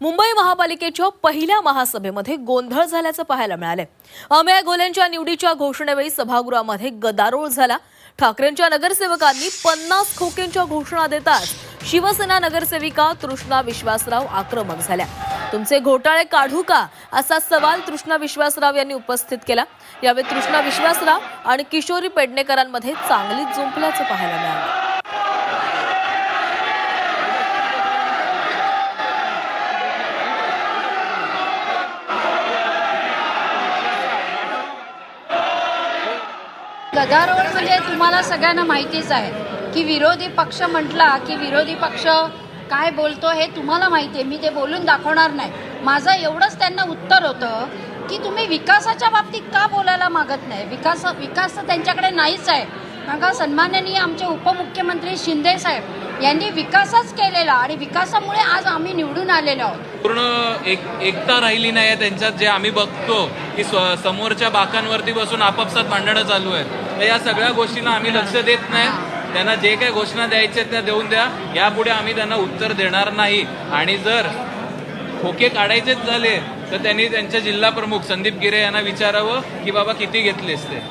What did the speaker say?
मुंबई महापालिकेच्या पहिल्या महासभेमध्ये गोंधळ झाल्याचं पाहायला मिळाले। अमेय घोलेंच्या निवडीच्या घोषणेवेळी सभागृहामध्ये गदारोळ झाला। ठाकरेंच्या नगरसेवकांनी 50 खोक्यांच्या घोषणा देताच शिवसेना नगरसेविका तृष्णा विश्वासराव आक्रमक झाल्या। तुमचे घोटाळे काढू का असा सवाल तृष्णा विश्वासराव यांनी उपस्थित केला। यावेळी तृष्णा विश्वासराव आणि किशोरी पेडणेकरांमध्ये चांगलीच जुंपल्याचं पाहायला मिळालं। गदारोळ म्हणजे तुम्हाला सगळ्यांना माहितीच आहे की विरोधी पक्ष म्हटला की विरोधी पक्ष काय बोलतो हे तुम्हाला माहिती आहे। मी ते बोलून दाखवणार नाही। माझं एवढंच त्यांना उत्तर होतं की तुम्ही विकासाच्या बाबतीत का बोलायला मागत नाही। विकास तर त्यांच्याकडे नाहीच आहे। कारण सन्माननीय आमचे उपमुख्यमंत्री शिंदे साहेब यांनी विकासच केलेला आणि विकासामुळे आज आम्ही निवडून आलेलो आहोत। पूर्ण एकता राहिली नाही आहे त्यांच्यात। जे आम्ही बघतो की समोरच्या बाकांवरती बसून आपापसात भांडणं चालू आहेत। तर या सगळ्या गोष्टींना आम्ही लक्ष देत नाही। त्यांना जे काही घोषणा द्यायच्या त्या देऊन द्या। यापुढे आम्ही त्यांना उत्तर देणार नाही। आणि जर खोके काढायचेच झाले तर त्यांनी त्यांचे जिल्हा प्रमुख संदीप गिरे यांना विचारावं की बाबा किती घेतलेस ते।